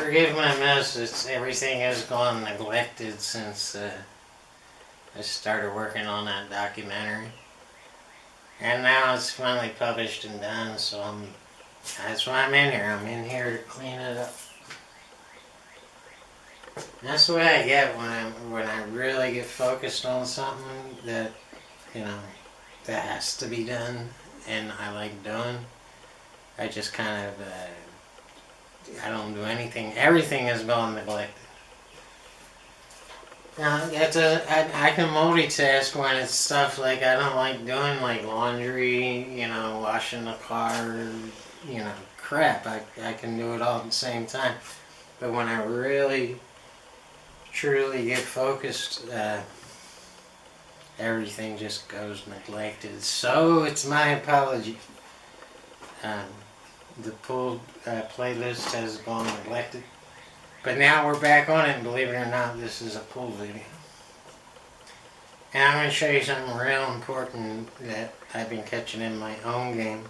forgive my mess. Everything has gone neglected since I started working on that documentary. And now it's finally published and done, so that's why I'm in here. I'm in here to clean it up. That's the way I get when I really get focused on something that, that has to be done and I like doing. I just kind of, I don't do anything. Everything has gone neglected. Now, I can multitask when it's stuff like I don't like doing, like laundry, washing the car, crap. I can do it all at the same time. But when I really, truly get focused, everything just goes neglected. So it's my apology. The pool playlist has gone neglected. But now we're back on it, and believe it or not, this is a pool video. And I'm going to show you something real important that I've been catching in my own game.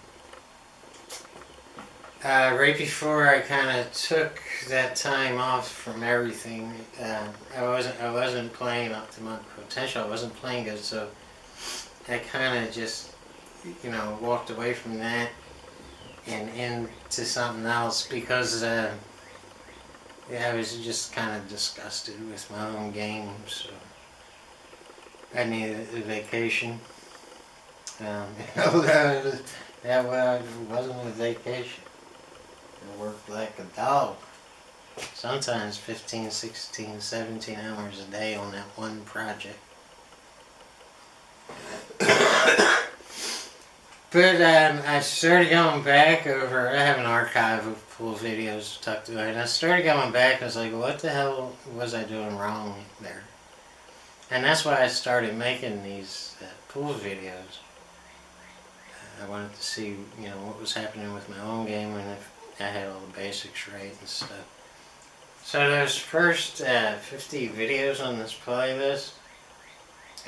Right before I kind of took that time off from everything, I wasn't playing up to my potential. I wasn't playing good, so I kind of just, walked away from that and into something else because I was just kind of disgusted with my own game, so I needed a vacation. That wasn't a vacation. I worked like a dog. Sometimes 15, 16, 17 hours a day on that one project. But I started going back over, I have an archive of pool videos tucked away, and I started going back and I was like, what the hell was I doing wrong there? And that's why I started making these pool videos. I wanted to see, what was happening with my own game and if I had all the basics right and stuff. So those first 50 videos on this playlist,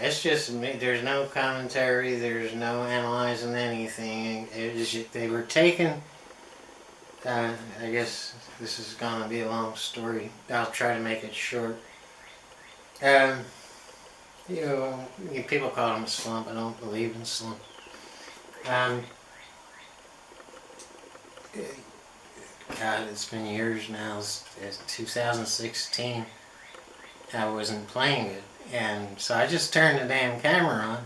it's just me. There's no commentary. There's no analyzing anything. They were taken. I guess this is gonna be a long story. I'll try to make it short. People call them a slump. I don't believe in slump. God, it's been years now. It's 2016. I wasn't playing it. And so I just turned the damn camera on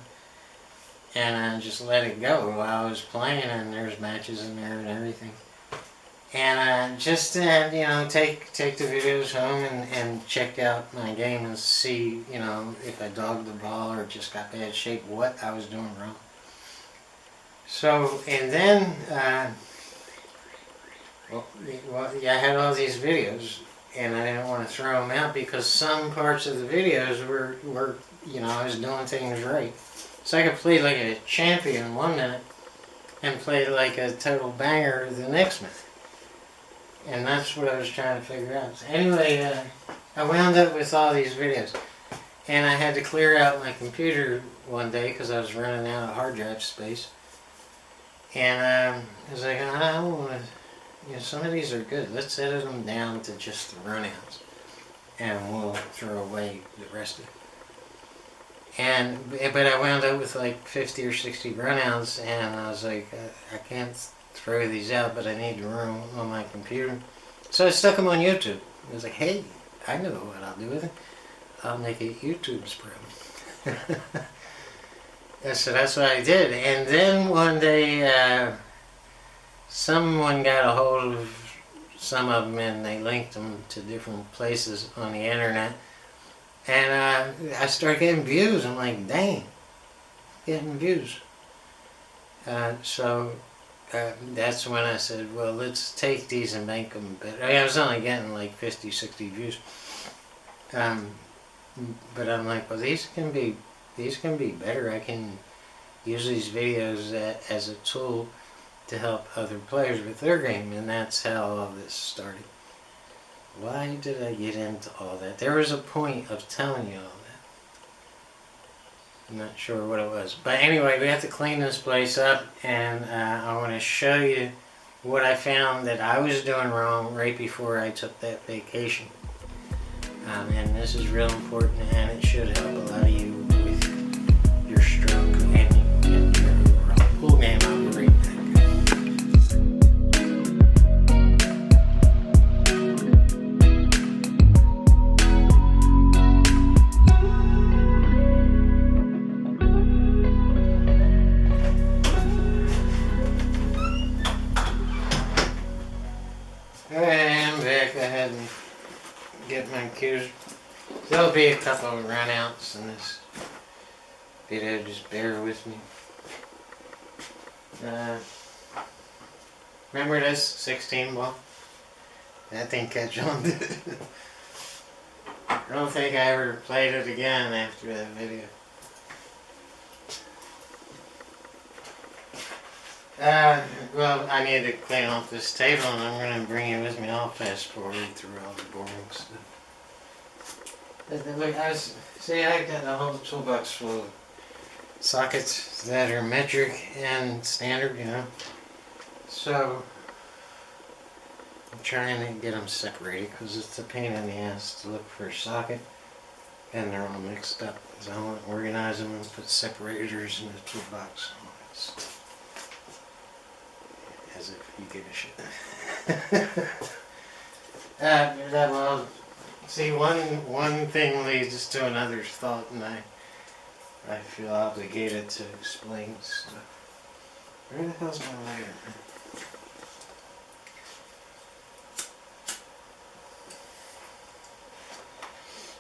and I just let it go while I was playing, and there's matches in there and everything. And just take the videos home and check out my game and see, if I dogged the ball or just got bad shape, what I was doing wrong. So, and then, I had all these videos. And I didn't want to throw them out because some parts of the videos were I was doing things right. So I could play like a champion 1 minute and play like a total banger the next minute. And that's what I was trying to figure out. So anyway, I wound up with all these videos. And I had to clear out my computer one day because I was running out of hard drive space. And I was like, I don't want to... some of these are good. Let's edit them down to just the runouts, and we'll throw away the rest of it. But I wound up with like 50 or 60 runouts, and I was like, I can't throw these out, but I need room on my computer. So I stuck them on YouTube. I was like, hey, I know what I'll do with it. I'll make it YouTube spread. So that's what I did. And then one day, someone got a hold of some of them and they linked them to different places on the internet. And I started getting views. I'm like, dang, getting views. So that's when I said, well, let's take these and make them better. I was only getting like 50, 60 views. But I'm like, well, these can be better. I can use these videos as a tool to help other players with their game, and that's how all this started. Why did I get into all that? There was a point of telling you all that. I'm not sure what it was. But anyway, we have to clean this place up, and I want to show you what I found that I was doing wrong right before I took that vacation. And this is real important, and it should help a lot of you with your stroke and your overall pool game. I'll be right back. I'm back. I had to get my cues. There'll be a couple of runouts in this video, just bear with me. Remember this 16 ball? That didn't catch on, did it? I don't think I ever played it again after that video. Well, I need to clean off this table, and I'm going to bring you with me. I'll fast forward through all the boring stuff. Look, I got a whole toolbox full of sockets that are metric and standard, you know. So, I'm trying to get them separated because it's a pain in the ass to look for a socket and they're all mixed up. So I want to organize them and put separators in the toolbox. As if you give a shit. Well, see, one thing leads to another's thought, and I feel obligated to explain stuff. Where the hell's my lighter?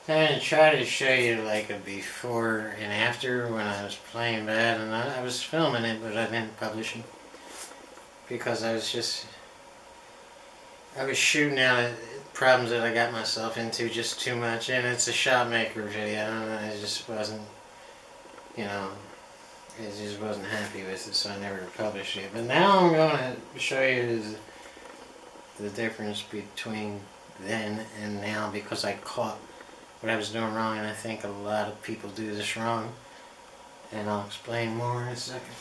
I'm going to try to show you like a before and after when I was playing bad, and I was filming it, but I didn't publish it. Because I was shooting out at problems that I got myself into just too much, and it's a shot maker video. I don't know, I just wasn't, you know, I just wasn't happy with it, so I never published it. But now I'm going to show you the difference between then and now, because I caught what I was doing wrong, and I think a lot of people do this wrong, and I'll explain more in a second.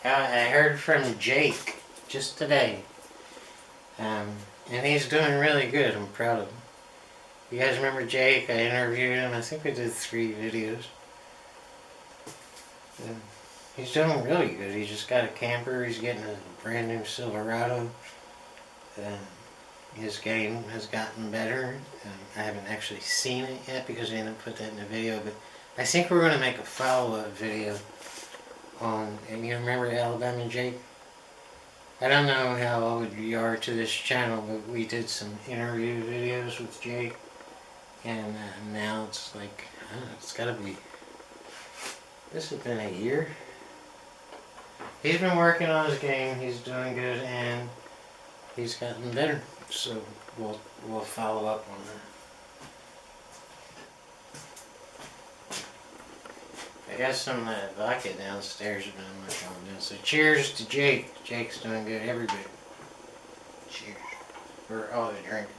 I heard from Jake just today, and he's doing really good. I'm proud of him. You guys remember Jake? I interviewed him. I think we did 3 videos. He's doing really good. He just got a camper. He's getting a brand new Silverado. His game has gotten better. I haven't actually seen it yet because I didn't put that in the video, but I think we're going to make a follow-up video on, and you remember Alabama Jake? I don't know how old you are to this channel, but we did some interview videos with Jake, and now it's like, I don't know, it's gotta be, this has been a year. He's been working on his game, he's doing good, and he's gotten better, so we'll follow up on that. I got some vodka downstairs, but I'm not going down. So cheers to Jake. Jake's doing good. Everybody. Cheers. For all the drinkers.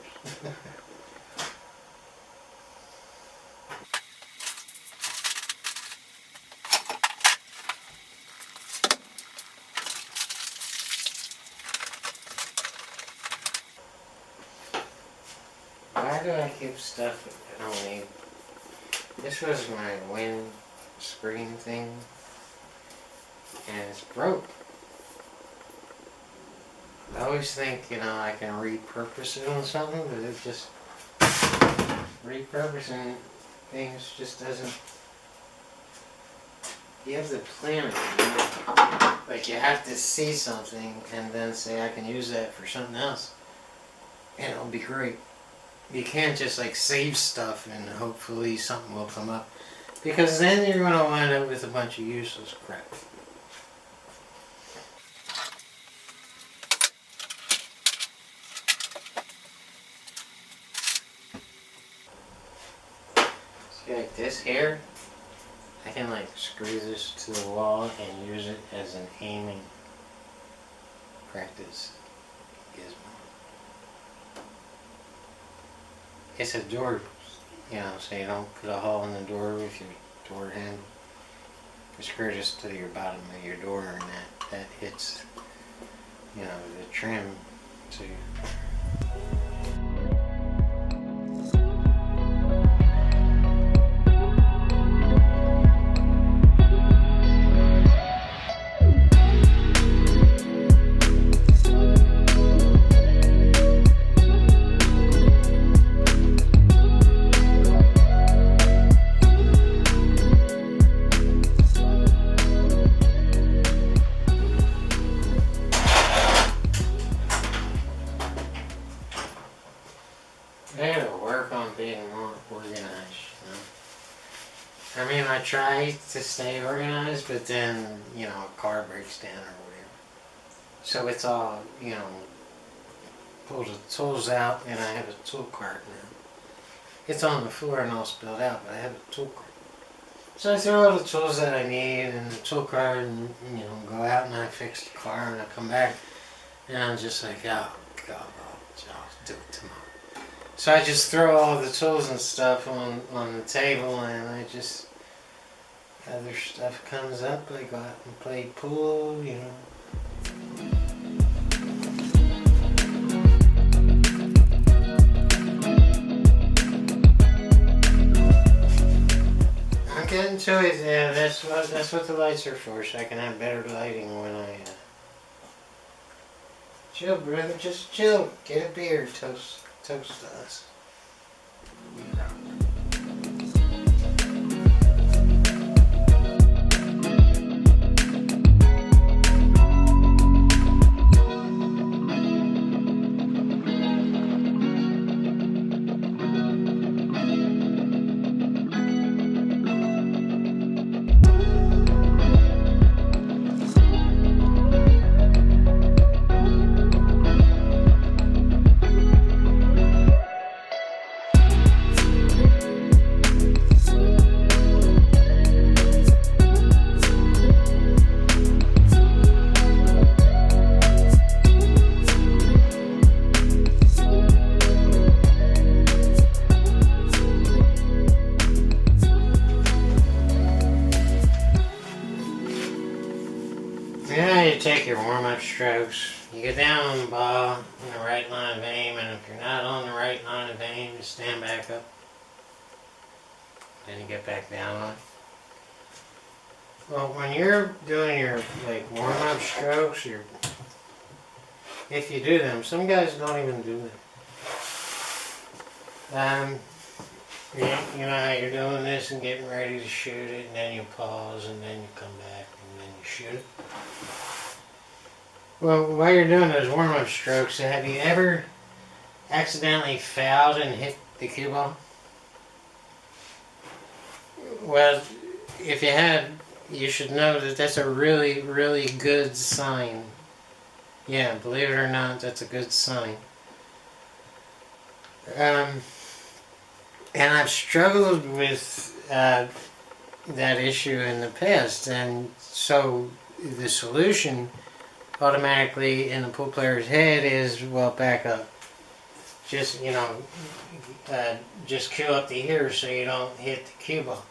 Why do I keep stuff I don't need? This was my wind screen thing, and it's broke. I always think, you know, I can repurpose it on something, but it just, repurposing things just doesn't, you have to plan it, you know? Like you have to see something and then say I can use that for something else, and it'll be great. You can't just like save stuff and hopefully something will come up. Because then you're going to wind up with a bunch of useless crap. See, like this here, I can like screw this to the wall and use it as an aiming practice gizmo. It's a door, so you don't put a hole in the door with your door handle. You screw just to your bottom of your door, and that hits, the trim to. I gotta work on being more organized, I mean, I try to stay organized, but then, a car breaks down or whatever. So it's all, pull the tools out, and I have a tool cart now. It's on the floor and all spilled out, but I have a tool cart. So I throw all the tools that I need in the tool cart and, go out and I fix the car and I come back and I'm just like, oh, God, I'll do it tomorrow. So I just throw all the tools and stuff on the table, and I just, other stuff comes up. I go out and play pool, I'm getting to it. Yeah, that's what the lights are for, so I can have better lighting when I. Chill, brother. Just chill. Get a beer. Toast us. Now you take your warm-up strokes, you get down on the ball in the right line of aim, and if you're not on the right line of aim, you stand back up. Then you get back down on it. Well, when you're doing your warm-up strokes, if you do them, some guys don't even do them. You know how you're doing this and getting ready to shoot it, and then you pause, and then you come back, and then you shoot it. Well, while you're doing those warm-up strokes, have you ever accidentally fouled and hit the cue ball? Well, if you had, you should know that that's a really, really good sign. Yeah, believe it or not, that's a good sign. And I've struggled with that issue in the past, and so the solution automatically in the pool player's head is, well, back up. Just, just cue up the ear so you don't hit the cue ball.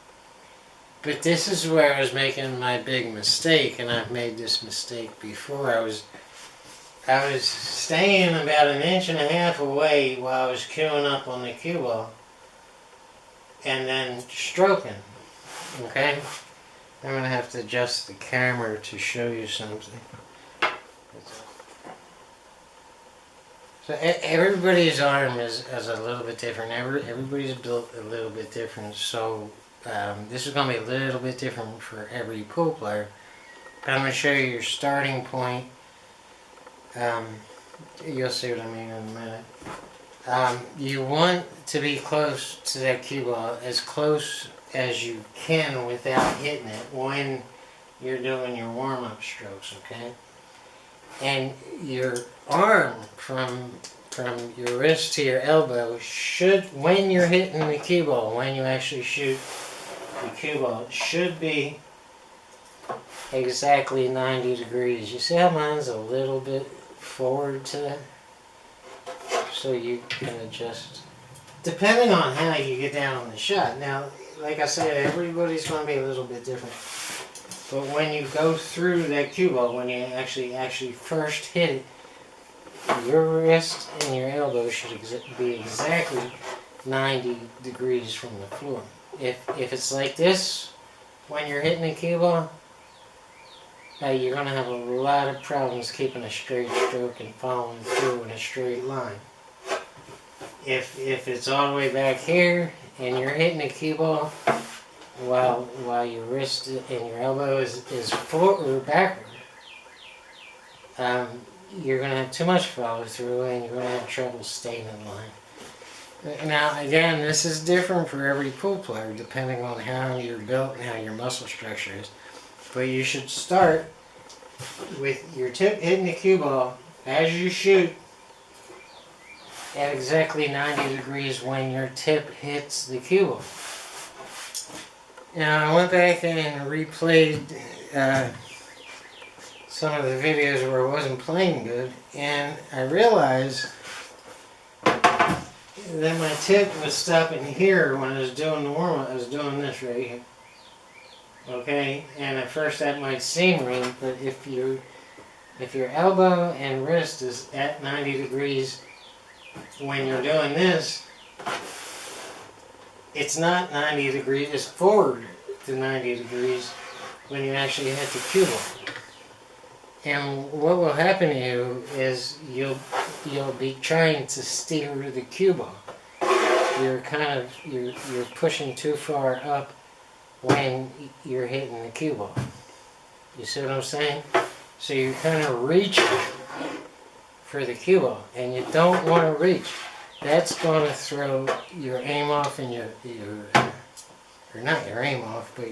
But this is where I was making my big mistake, and I've made this mistake before. I was staying about 1.5 inches away while I was cueing up on the cue ball, and then stroking. Okay? I'm going to have to adjust the camera to show you something. So everybody's arm is a little bit different. Everybody's built a little bit different. So this is going to be a little bit different for every pool player. But I'm going to show you your starting point. You'll see what I mean in a minute. You want to be close to that cue ball, as close as you can without hitting it when you're doing your warm-up strokes, okay? And your arm from your wrist to your elbow should, when you're hitting the cue ball, when you actually shoot the cue ball, it should be exactly 90 degrees. You see how mine's a little bit forward to that, so you can adjust depending on how you get down on the shot. Now, like I said, everybody's going to be a little bit different. But when you go through that cue ball, when you actually first hit it, your wrist and your elbow should be exactly 90 degrees from the floor. If it's like this when you're hitting the cue ball, you're going to have a lot of problems keeping a straight stroke and following through in a straight line. If it's all the way back here and you're hitting the cue ball while your wrist and your elbow is forward or backward, you're going to have too much follow through and you're going to have trouble staying in line. Now again, this is different for every pool player depending on how you're built and how your muscle structure is. But you should start with your tip hitting the cue ball as you shoot at exactly 90 degrees when your tip hits the cue ball. Now I went back and replayed some of the videos where it wasn't playing good, and I realized that my tip was stopping here when I was doing the warm-up. I was doing this right here. Okay, and at first that might seem right, but if your elbow and wrist is at 90 degrees when you're doing this, it's not 90 degrees, it's forward to 90 degrees when you actually hit the cue ball. And what will happen to you is you'll be trying to steer the cue ball. You're pushing too far up when you're hitting the cue ball. You see what I'm saying? So you're kind of reaching for the cue ball, and you don't want to reach. That's going to throw your aim off and or not your aim off, but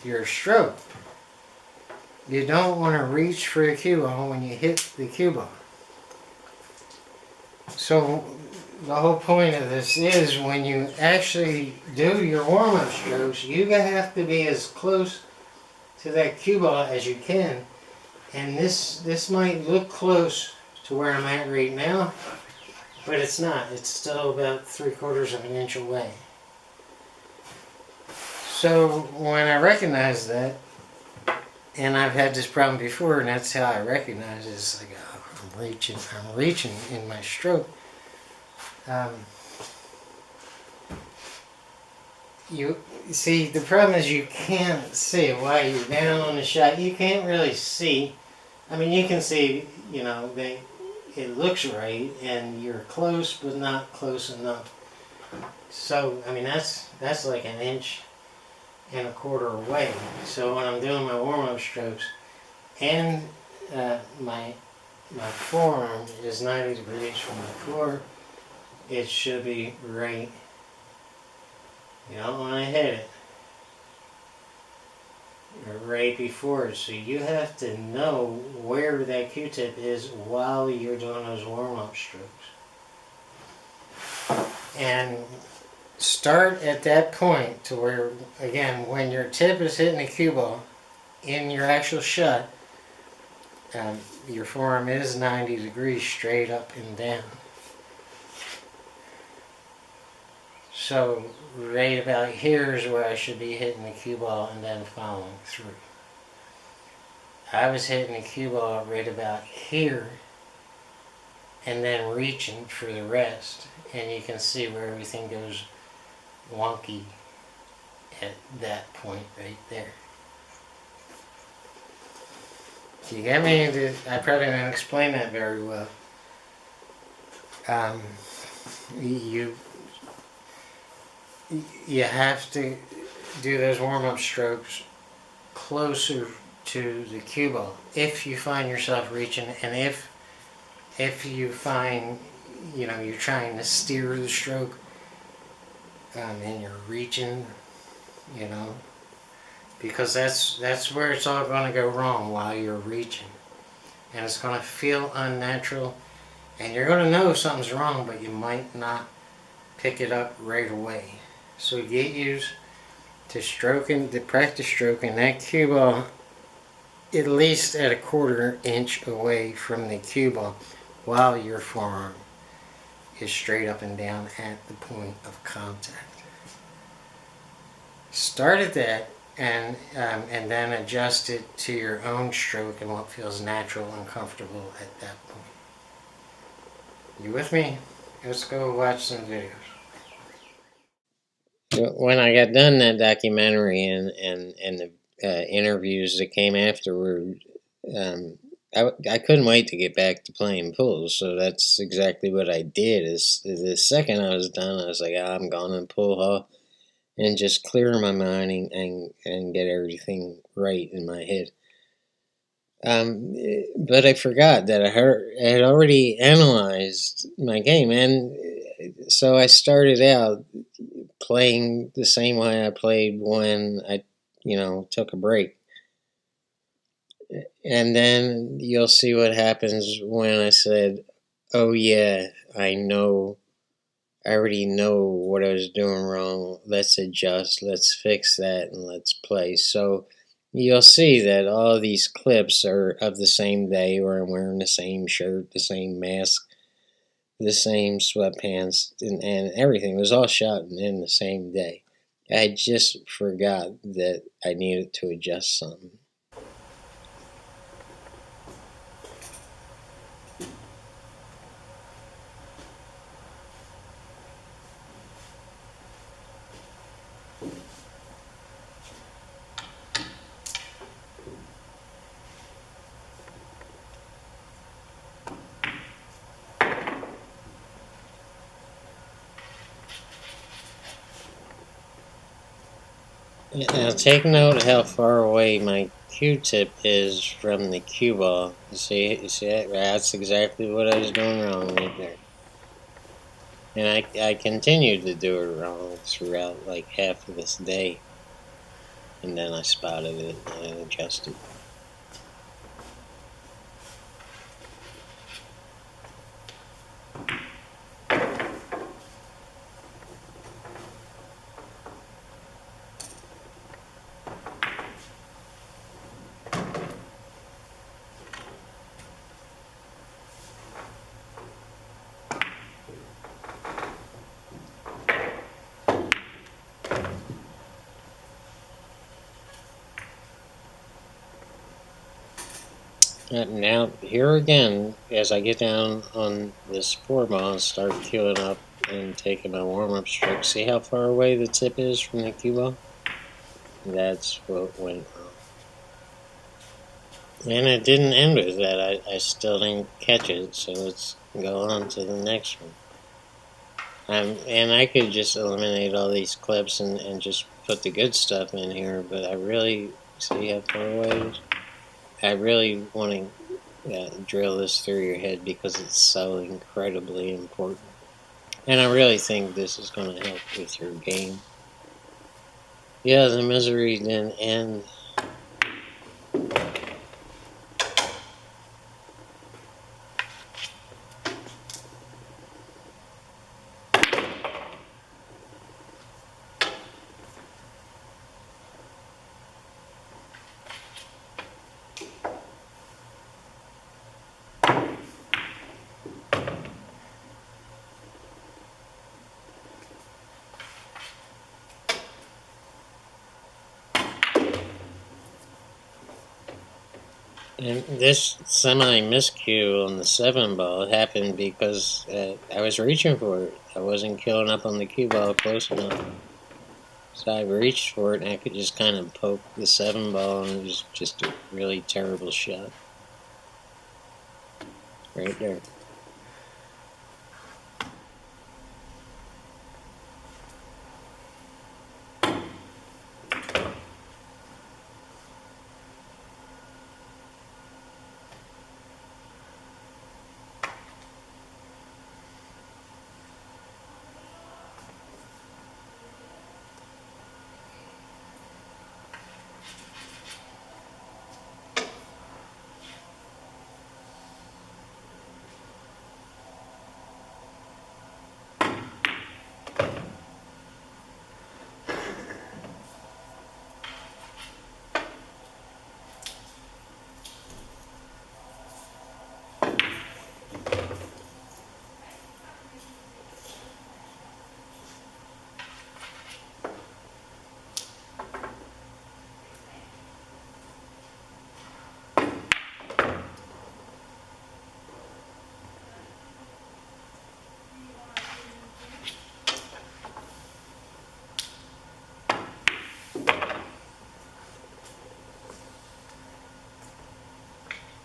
your stroke. You don't want to reach for the cue ball when you hit the cue ball. So the whole point of this is when you actually do your warm-up strokes, you have to be as close to that cue ball as you can. And this might look close to where I'm at right now, but it's not. It's still about 3/4 of an inch away. So when I recognize that, and I've had this problem before, and that's how I recognize it, it's like, oh, I'm reaching in my stroke. You see, the problem is you can't see it while you're down on the shot. You can't really see. I mean, you can see, you know, it looks right, and you're close, but not close enough. So, I mean, that's like 1.25 inches away. So when I'm doing my warm-up strokes, and my forearm is 90 degrees from the floor, it should be right. You don't want to hit it right before it. So you have to know where that Q-tip is while you're doing those warm-up strokes. And start at that point to where, again, when your tip is hitting the cue ball in your actual shot, your forearm is 90 degrees straight up and down. So right about here is where I should be hitting the cue ball and then following through. I was hitting the cue ball right about here and then reaching for the rest. And you can see where everything goes wonky at that point right there. Do you get me? I probably didn't explain that very well. You have to do those warm-up strokes closer to the cue ball if you find yourself reaching, and if you find, you know, you're trying to steer the stroke and you're reaching, you know, because that's where it's all going to go wrong while you're reaching, and it's going to feel unnatural, and you're going to know something's wrong, but you might not pick it up right away. So get used to practice stroking that cue ball at least at a 1/4 inch away from the cue ball while your forearm is straight up and down at the point of contact. Start at that and then adjust it to your own stroke and what feels natural and comfortable at that point. You with me? Let's go watch some videos. When I got done that documentary and the interviews that came afterward, I couldn't wait to get back to playing pool. So that's exactly what I did. Is the second I was done, I was like, I'm going to pool hall and just clear my mind and get everything right in my head. But I forgot that I had already analyzed my game, and so I started out playing the same way I played when I, took a break. And then you'll see what happens when I said, oh yeah, I already know what I was doing wrong. Let's adjust, let's fix that, and let's play. So you'll see that all these clips are of the same day where I'm wearing the same shirt, the same mask, the same sweatpants, and everything. It was all shot in the same day. I just forgot that I needed to adjust something. Now take note how far away my Q-tip is from the cue ball. You see that? That's exactly what I was doing wrong right there. And I continued to do it wrong throughout like half of this day. And then I spotted it and adjusted. Now, here again, as I get down on this 4-ball and start queuing up and taking my warm-up stroke, see how far away the tip is from the cue ball? That's what went wrong. And it didn't end with that. I still didn't catch it, so let's go on to the next one. And I could just eliminate all these clips and just put the good stuff in here, but I really, see how far away it is? I really want to drill this through your head because it's so incredibly important. And I really think this is going to help with your game. Yeah, the misery didn't end. And this semi-miscue on the 7-ball happened because I was reaching for it. I wasn't killing up on the cue ball close enough. So I reached for it and I could just kind of poke the 7-ball, and it was just a really terrible shot. Right there.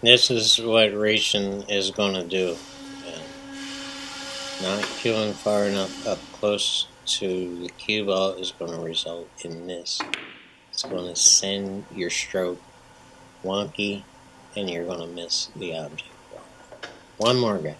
This is what racing is going to do. Not queuing far enough up close to the cue ball is going to result in this. It's going to send your stroke wonky, and you're going to miss the object. One more, guys.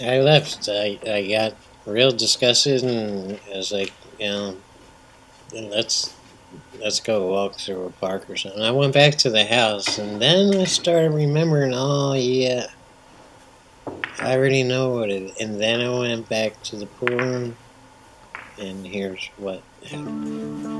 I left. I got real disgusted, and I was like, let's go walk through a park or something. I went back to the house, and then I started remembering, oh yeah, I already know what it is. And then I went back to the pool room, and here's what happened.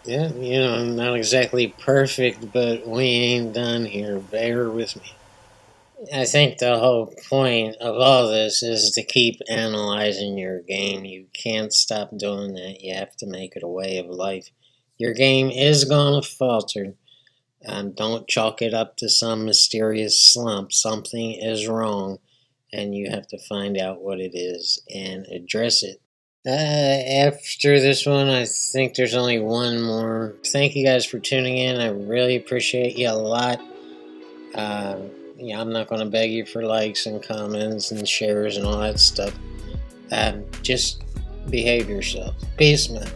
Yeah, not exactly perfect, but we ain't done here. Bear with me. I think the whole point of all this is to keep analyzing your game. You can't stop doing that. You have to make it a way of life. Your game is going to falter. Don't chalk it up to some mysterious slump. Something is wrong, and you have to find out what it is and address it. After this one, I think there's only one more. Thank you guys for tuning in. I really appreciate you a lot. Uh, yeah, I'm not going to beg you for likes and comments and shares and all that stuff. Just behave yourself. Peace, man.